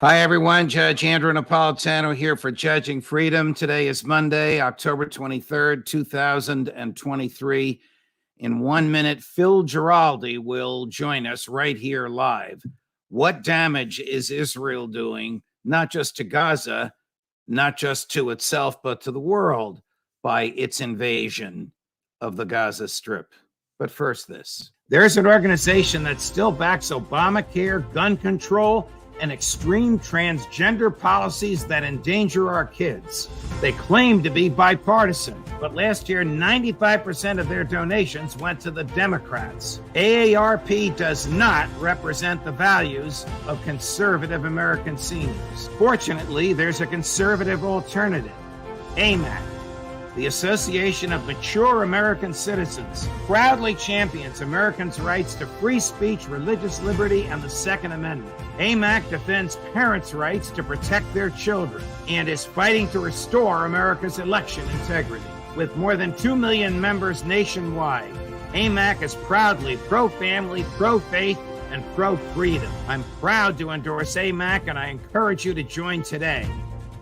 Hi, everyone. Judge Andrew Napolitano here for Judging Freedom. Today is Monday, October 23rd, 2023. In 1 minute, Phil Giraldi will join us right here live. What damage is Israel doing, not just to Gaza, not just to itself, but to the world by its invasion of the Gaza Strip? But first, this. There's an organization that still backs Obamacare, gun control, and extreme transgender policies that endanger our kids. They claim to be bipartisan, but last year, 95% of their donations went to the Democrats. AARP does not represent the values of conservative American seniors. Fortunately, there's a conservative alternative, AMAC. The Association of Mature American Citizens proudly champions Americans' rights to free speech, religious liberty, and the Second Amendment. AMAC defends parents' rights to protect their children and is fighting to restore America's election integrity. With more than 2 million members nationwide, AMAC is proudly pro-family, pro-faith, and pro-freedom. I'm proud to endorse AMAC, and I encourage you to join today.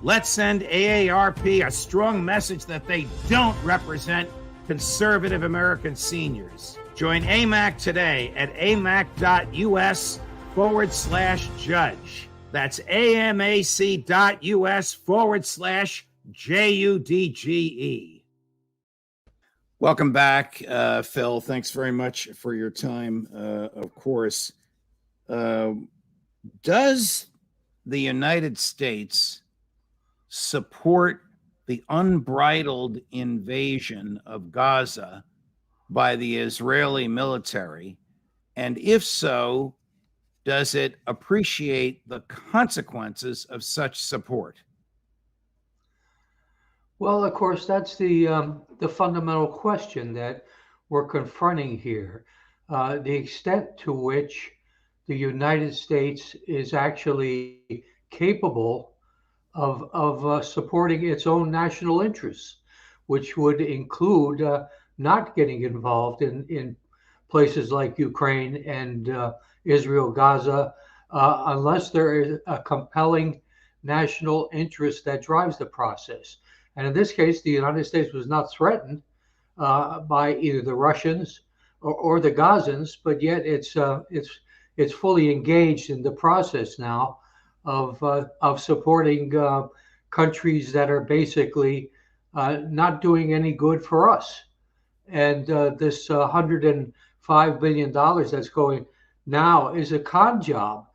Let's send AARP a strong message that they don't represent conservative American seniors. Join AMAC today at amac.us/judge. That's amac.us/JUDGE. Welcome back, Phil. Thanks very much for your time, of course. Does the United States support the unbridled invasion of Gaza by the Israeli military? And if so, does it appreciate the consequences of such support? Well, of course, that's the fundamental question that we're confronting here. The extent to which the United States is actually capable of supporting its own national interests, which would include not getting involved in places like Ukraine and Israel, Gaza, unless there is a compelling national interest that drives the process. And in this case, the United States was not threatened by either the Russians or the Gazans, but yet it's fully engaged in the process now of supporting countries that are basically not doing any good for us. And this $105 billion that's going now is a con job.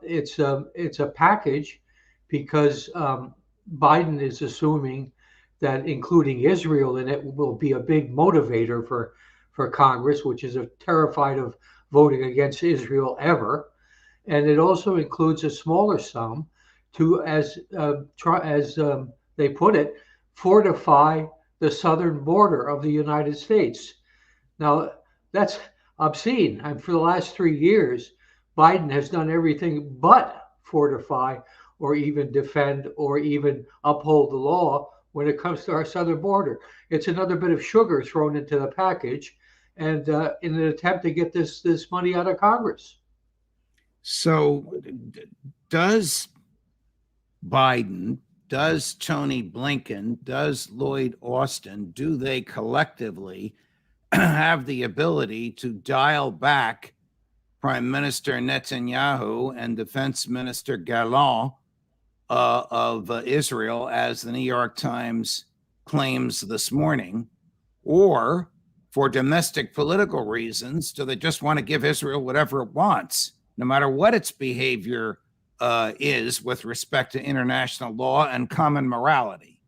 It's a package because Biden is assuming that including Israel in it will be a big motivator for Congress, which is terrified of voting against Israel ever. And it also includes a smaller sum to, as they put it, fortify the southern border of the United States. Now, that's obscene. And for the last 3 years, Biden has done everything but fortify or even defend or even uphold the law when it comes to our southern border. It's another bit of sugar thrown into the package, and in an attempt to get this money out of Congress. So does Biden, does Tony Blinken, does Lloyd Austin, do they collectively have the ability to dial back Prime Minister Netanyahu and Defense Minister Gallant of Israel, as the New York Times claims this morning? Or for domestic political reasons, do they just want to give Israel whatever it wants, no matter what its behavior is with respect to international law and common morality?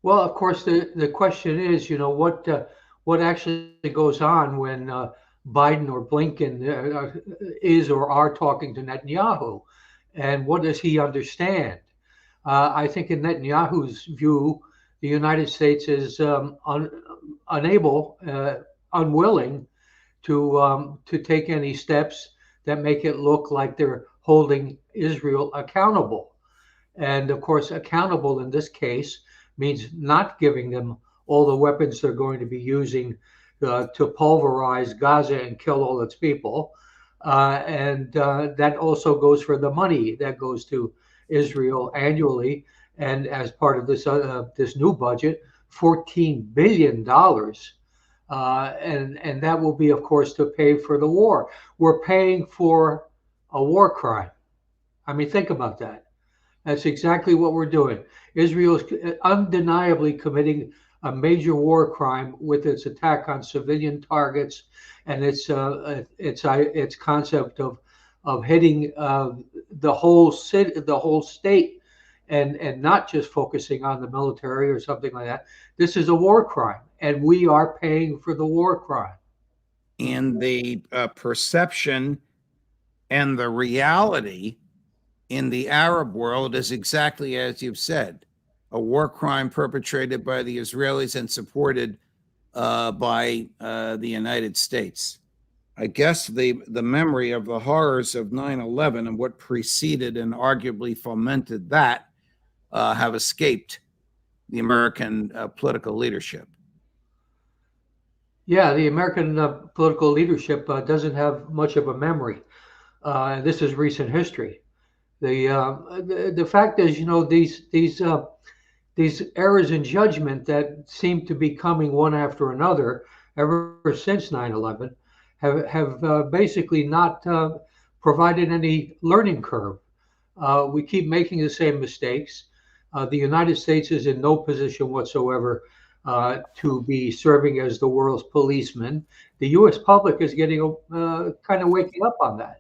Well, of course, the question is, what actually goes on when Biden or Blinken is or are talking to Netanyahu, and what does he understand? I think in Netanyahu's view, the United States is unwilling to take any steps that make it look like they're holding Israel accountable. And of course, accountable in this case means not giving them all the weapons they're going to be using to pulverize Gaza and kill all its people. and that also goes for the money that goes to Israel annually. And as part of this new budget, $14 billion, and that will be, of course, to pay for the war. We're paying for a war crime. I mean, think about that. That's exactly what we're doing. Israel is undeniably committing a major war crime with its attack on civilian targets and its concept of hitting the whole city, the whole state, and not just focusing on the military or something like that. This is a war crime, and we are paying for the war crime. And the perception and the reality in the Arab world is exactly as you've said, a war crime perpetrated by the Israelis and supported by the United States. I guess the memory of the horrors of 9/11 and what preceded and arguably fomented that have escaped the American political leadership. Yeah, the American political leadership doesn't have much of a memory. This is recent history. The fact is, these errors in judgment that seem to be coming one after another ever since 9/11 have basically not provided any learning curve. We keep making the same mistakes. The United States is in no position whatsoever to be serving as the world's policeman. The U.S. public is getting kind of waking up on that.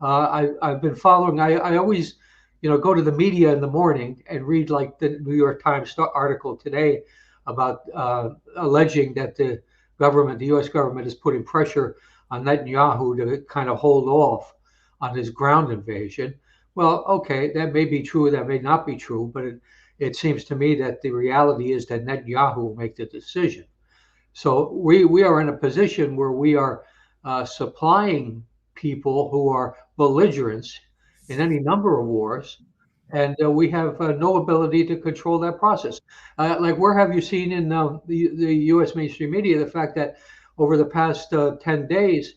I've been following. I always, go to the media in the morning and read like the New York Times article today about alleging that the U.S. government, is putting pressure on Netanyahu to kind of hold off on his ground invasion. Well, okay, that may be true, that may not be true, but it seems to me that the reality is that Netanyahu will make the decision. So we are in a position where we are supplying people who are belligerents in any number of wars, and we have no ability to control that process. Like, where have you seen in the U.S. mainstream media the fact that over the past 10 days,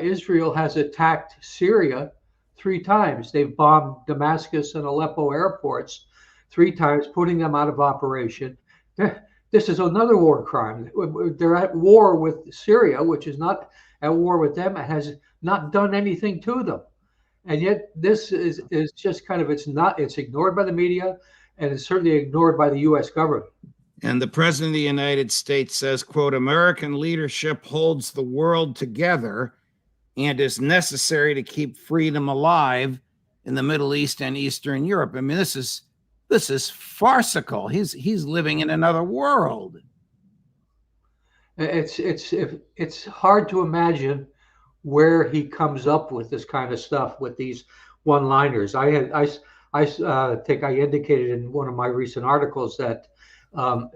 Israel has attacked Syria 3 times? They've bombed Damascus and Aleppo airports 3 times, putting them out of operation. This is another war crime. They're at war with Syria, which is not at war with them. It has not done anything to them. And yet this is just kind of, it's ignored by the media, and it's certainly ignored by the U.S. government. And the President of the United States says, quote, American leadership holds the world together and is necessary to keep freedom alive in the Middle East and Eastern Europe. I mean, this is farcical. He's living in another world. It's hard to imagine where he comes up with this kind of stuff, with these one-liners. I think I indicated in one of my recent articles that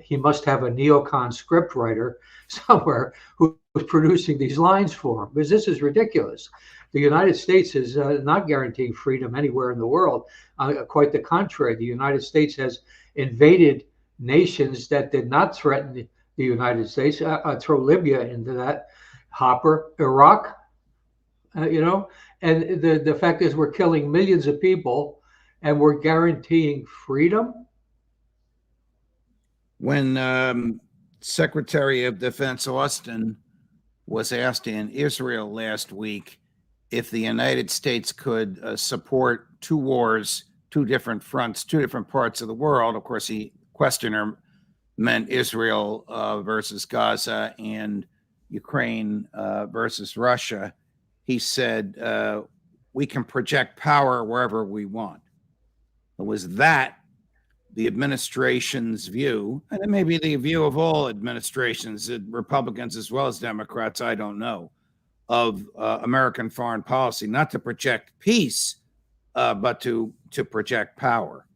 he must have a neocon scriptwriter somewhere who's producing these lines for him, because this is ridiculous. The United States is not guaranteeing freedom anywhere in the world. Quite the contrary. The United States has invaded nations that did not threaten the United States. Throw Libya into that hopper, Iraq, and the fact is we're killing millions of people and we're guaranteeing freedom. When Secretary of Defense Austin was asked in Israel last week if the United States could support 2 wars, 2 different fronts, 2 different parts of the world, of course, questioner meant Israel versus Gaza and Ukraine versus Russia. He said, we can project power wherever we want. It was that the administration's view, and it may be the view of all administrations, Republicans as well as Democrats, I don't know, of American foreign policy, not to project peace, but to project power.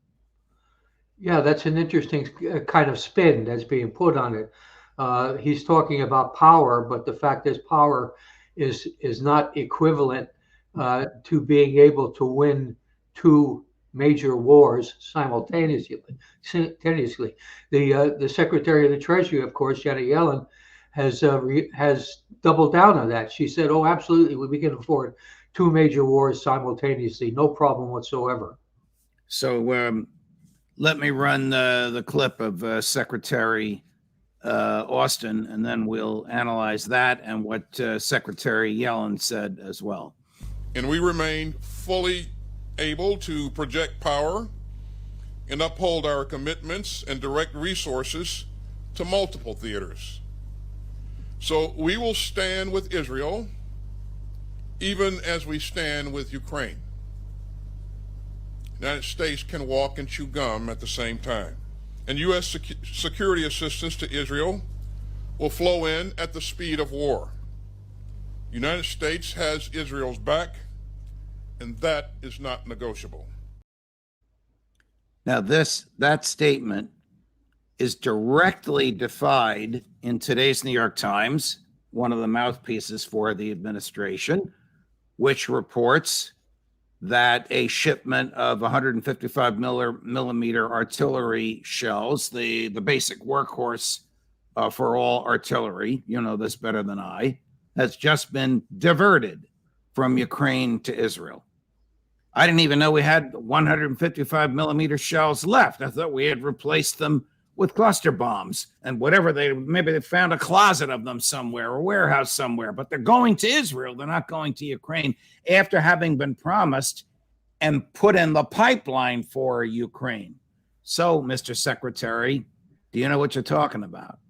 Yeah, that's an interesting kind of spin that's being put on it. He's talking about power, but the fact is power is not equivalent to being able to win 2 major wars simultaneously. The Secretary of the Treasury, of course, Janet Yellen, has doubled down on that. She said, "Oh, absolutely, we can afford two major wars simultaneously, no problem whatsoever." So let me run the clip of Secretary Austin, and then we'll analyze that and what Secretary Yellen said as well. And we remain fully able to project power and uphold our commitments and direct resources to multiple theaters. So we will stand with Israel even as we stand with Ukraine. The United States can walk and chew gum at the same time. And U.S. security assistance to Israel will flow in at the speed of war. The United States has Israel's back, and that is not negotiable. Now, that statement is directly defied in today's New York Times, one of the mouthpieces for the administration, which reports that a shipment of 155 millimeter artillery shells, the basic workhorse for all artillery, you know this better than I, has just been diverted from Ukraine to Israel. I didn't even know we had 155 millimeter shells left. I thought we had replaced them with cluster bombs and whatever maybe they found a closet of them somewhere, a warehouse somewhere, but they're going to Israel. They're not going to Ukraine after having been promised and put in the pipeline for Ukraine. So, Mr. Secretary, do you know what you're talking about?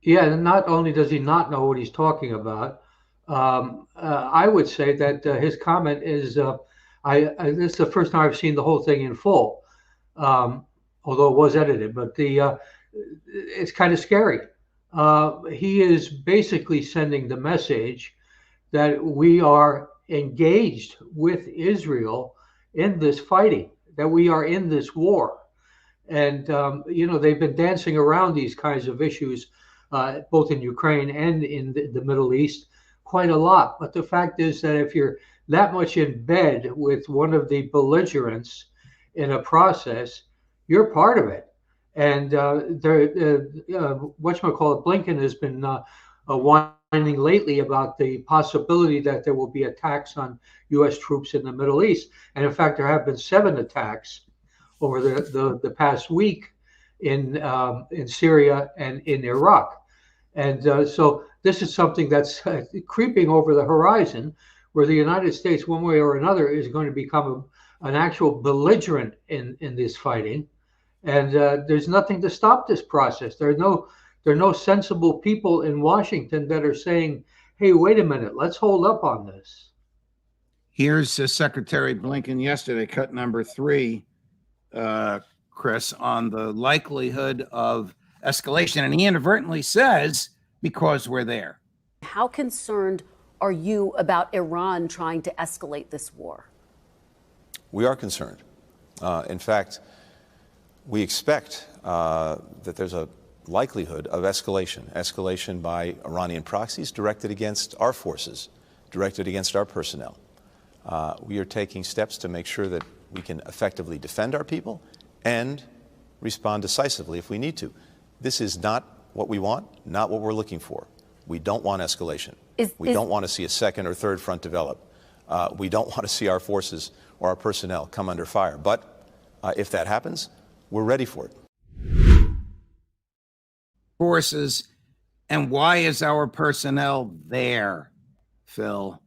Yeah, not only does he not know what he's talking about, I would say that his comment is, this is the first time I've seen the whole thing in full, although it was edited, but it's kind of scary. He is basically sending the message that we are engaged with Israel in this fighting, that we are in this war. And, they've been dancing around these kinds of issues, both in Ukraine and in the Middle East, quite a lot. But the fact is that if you're that much in bed with one of the belligerents in a process, you're part of it. And whatchamacallit, Blinken has been whining lately about the possibility that there will be attacks on U.S. troops in the Middle East. And in fact, there have been 7 attacks over the past week in Syria and in Iraq. And so this is something that's creeping over the horizon, where the United States, one way or another, is going to become an actual belligerent in this fighting. And there's nothing to stop this process. There are no sensible people in Washington that are saying, hey, wait a minute, let's hold up on this. Here's Secretary Blinken yesterday, cut number 3, Chris, on the likelihood of escalation. And he inadvertently says, because we're there. How concerned are you about Iran trying to escalate this war? We are concerned. In fact, we expect that there's a likelihood of escalation by Iranian proxies directed against our forces, directed against our personnel. We are taking steps to make sure that we can effectively defend our people and respond decisively if we need to. This is not what we want, not what we're looking for. We don't want escalation. We don't want to see a second or third front develop. We don't want to see our forces or our personnel come under fire. But if that happens, we're ready for it. Forces, and why is our personnel there, Phil?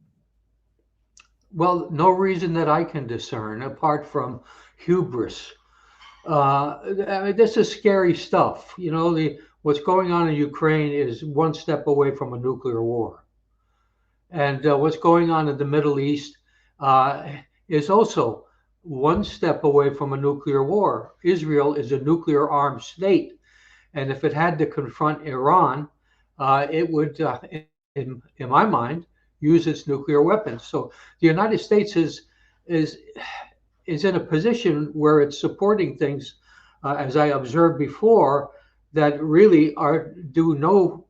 Well, no reason that I can discern apart from hubris. I mean, this is scary stuff. What's going on in Ukraine is one step away from a nuclear war. And what's going on in the Middle East is also one step away from a nuclear war. Israel is a nuclear armed state. And if it had to confront Iran, it would, in my mind, use its nuclear weapons. So the United States is in a position where it's supporting things, as I observed before, that really do no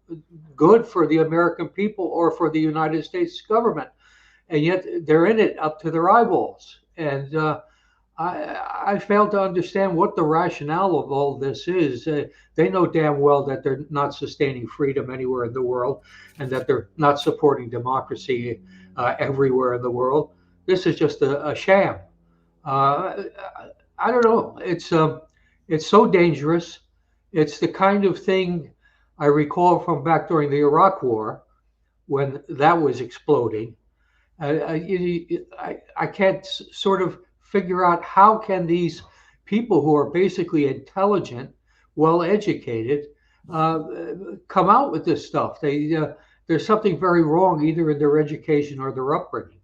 good for the American people or for the United States government. And yet they're in it up to their eyeballs. And I fail to understand what the rationale of all this is. They know damn well that they're not sustaining freedom anywhere in the world, and that they're not supporting democracy everywhere in the world. This is just a sham. Uh, I don't know. It's so dangerous. It's the kind of thing I recall from back during the Iraq War when that was exploding. I can't sort of figure out how can these people who are basically intelligent, well educated, uh, come out with this stuff. There's something very wrong either in their education or their upbringing.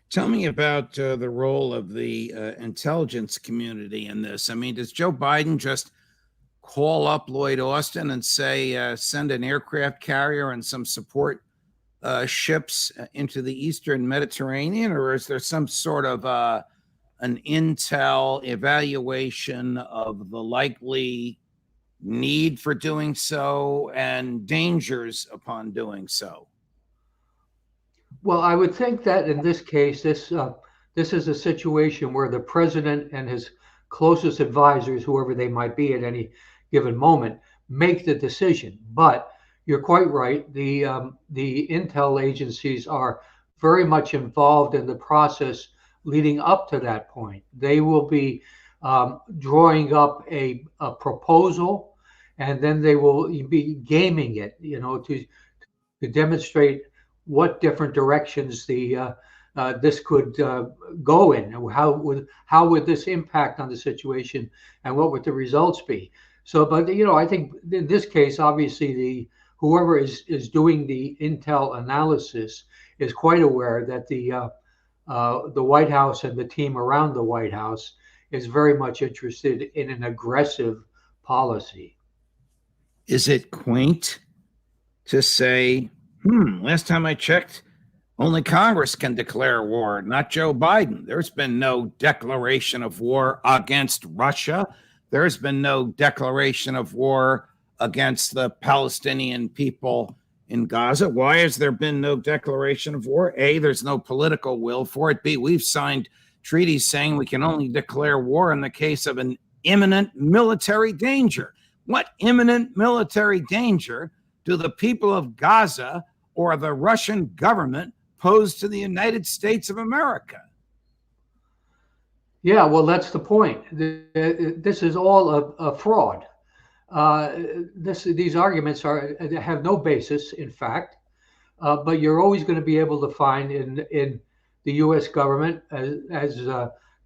Tell me about the role of the intelligence community in this. I mean, does Joe Biden just call up Lloyd Austin and say, send an aircraft carrier and some support ships into the Eastern Mediterranean, or is there some sort of an intel evaluation of the likely need for doing so and dangers upon doing so? Well, I would think that in this case, this is a situation where the president and his closest advisors, whoever they might be at any given moment, make the decision. But you're quite right. The intel agencies are very much involved in the process leading up to that point. They will be drawing up a proposal, and then they will be gaming it, to demonstrate what different directions this could go in, and how would this impact on the situation, and what would the results be. So, but I think in this case, obviously, whoever is doing the intel analysis is quite aware that the White House and the team around the White House is very much interested in an aggressive policy. Is it quaint to say, last time I checked, only Congress can declare war, not Joe Biden? There's been no declaration of war against Russia. There's been no declaration of war against the Palestinian people in Gaza. Why has there been no declaration of war? A, there's no political will for it. B, we've signed treaties saying we can only declare war in the case of an imminent military danger. What imminent military danger do the people of Gaza or the Russian government pose to the United States of America? Yeah, well, that's the point. This is all a fraud. These arguments have no basis, in fact, but you're always going to be able to find in the U.S. government, as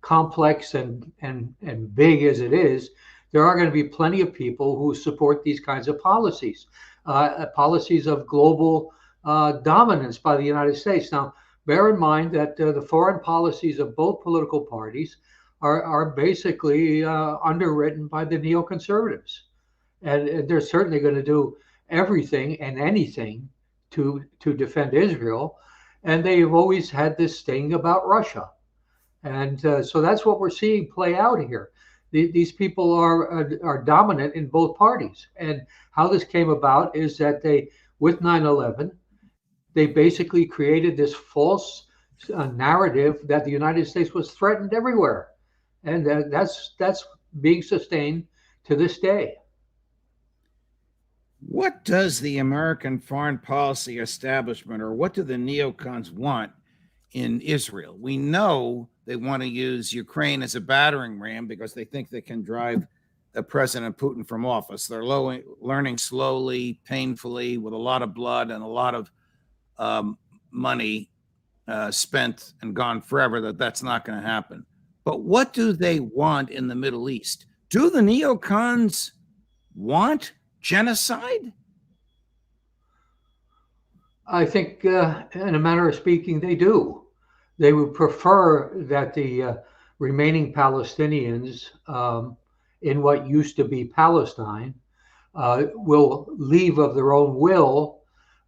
complex and big as it is, there are going to be plenty of people who support these kinds of policies, policies of global dominance by the United States. Now, bear in mind that the foreign policies of both political parties are basically underwritten by the neoconservatives. And they're certainly going to do everything and anything to defend Israel. And they've always had this thing about Russia. And so that's what we're seeing play out here. These people are dominant in both parties. And how this came about is that with 9/11, they basically created this false narrative that the United States was threatened everywhere. And that's being sustained to this day. What does the American foreign policy establishment, or what do the neocons want in Israel? We know they want to use Ukraine as a battering ram because they think they can drive President Putin from office. They're learning slowly, painfully, with a lot of blood and a lot of money spent and gone forever, that's not going to happen. But what do they want in the Middle East? Do the neocons want genocide? I think, in a manner of speaking, they do. They would prefer that the remaining Palestinians in what used to be Palestine will leave of their own will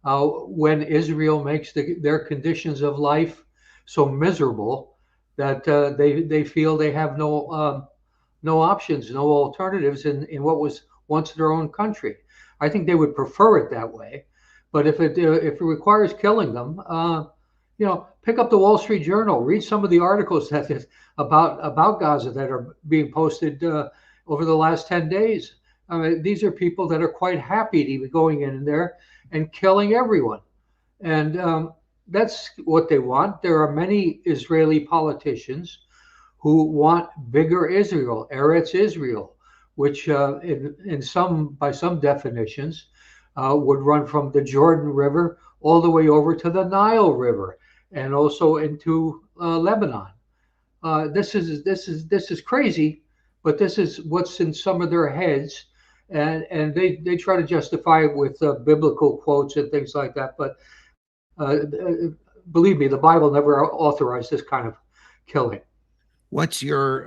when Israel makes their conditions of life so miserable that they feel they have no options, no alternatives in what was once their own country. I think they would prefer it that way. But if it requires killing them, pick up the Wall Street Journal, read some of the articles about Gaza that are being posted over the last 10 days. I mean, these are people that are quite happy to be going in there and killing everyone. And that's what they want. There are many Israeli politicians who want bigger Israel, Eretz Israel, which by some definitions would run from the Jordan River all the way over to the Nile River and also into Lebanon. This is crazy, but this is what's in some of their heads, and they try to justify it with biblical quotes and things like that. But believe me, the Bible never authorized this kind of killing. What's your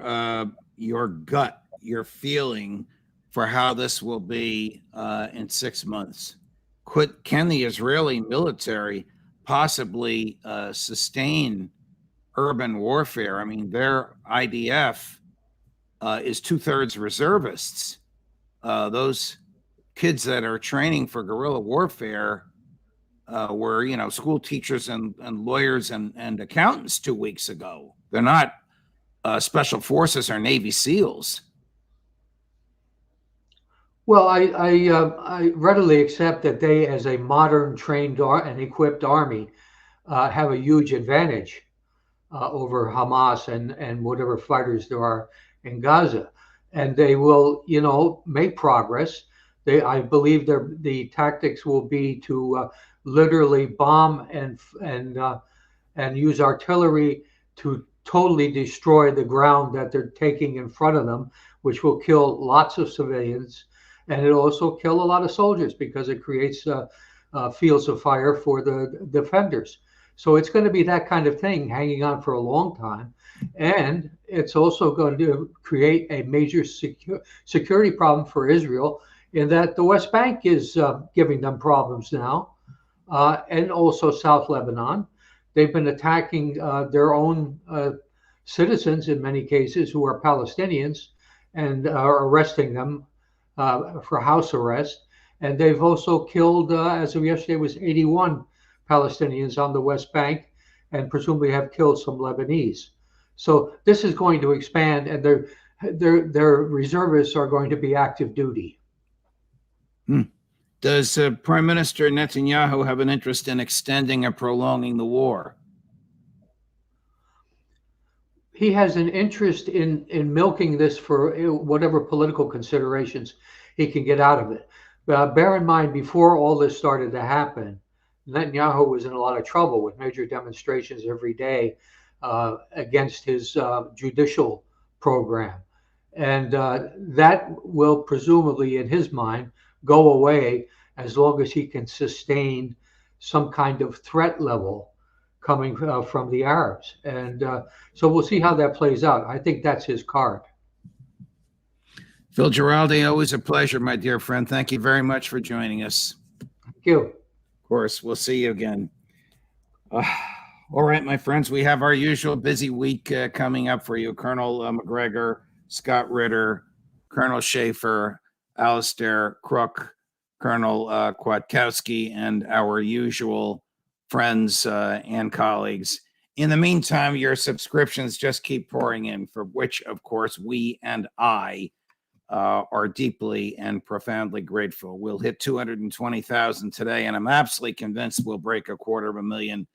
gut, your feeling for how this will be in 6 months? Can the Israeli military possibly sustain urban warfare? I mean, their IDF is 2/3 reservists. Those kids that are training for guerrilla warfare were, school teachers and lawyers and accountants 2 weeks ago. They're not special forces or Navy SEALs. Well, I readily accept that they, as a modern, trained and equipped army, have a huge advantage over Hamas and whatever fighters there are in Gaza, and they will, make progress. I believe the tactics will be to literally bomb and use artillery to totally destroy the ground that they're taking in front of them, which will kill lots of civilians. And it'll also kill a lot of soldiers because it creates fields of fire for the defenders. So it's going to be that kind of thing hanging on for a long time. And it's also going to create a major security problem for Israel in that the West Bank is giving them problems now, and also South Lebanon. They've been attacking their own citizens in many cases who are Palestinians and are arresting them for house arrest. And they've also killed, as of yesterday, was 81 Palestinians on the West Bank, and presumably have killed some Lebanese. So this is going to expand, and their reservists are going to be active duty. Does Prime Minister Netanyahu have an interest in extending or prolonging the war? He has an interest in milking this for whatever political considerations he can get out of it. Bear in mind, before all this started to happen, Netanyahu was in a lot of trouble with major demonstrations every day against his judicial program. And that will presumably, in his mind, go away as long as he can sustain some kind of threat level coming from the Arabs. And so we'll see how that plays out. I think that's his card. Phil Giraldi, always a pleasure, my dear friend. Thank you very much for joining us. Thank you. Of course, we'll see you again. All right, my friends, we have our usual busy week coming up for you. Colonel McGregor, Scott Ritter, Colonel Schaefer, Alistair Crook, Colonel Kwiatkowski, and our usual friends and colleagues. In the meantime, your subscriptions just keep pouring in, for which, of course, we and I are deeply and profoundly grateful. We'll hit 220,000 today, and I'm absolutely convinced we'll break 250,000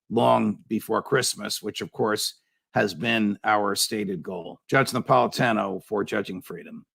long before Christmas, which, of course, has been our stated goal. Judge Napolitano for Judging Freedom.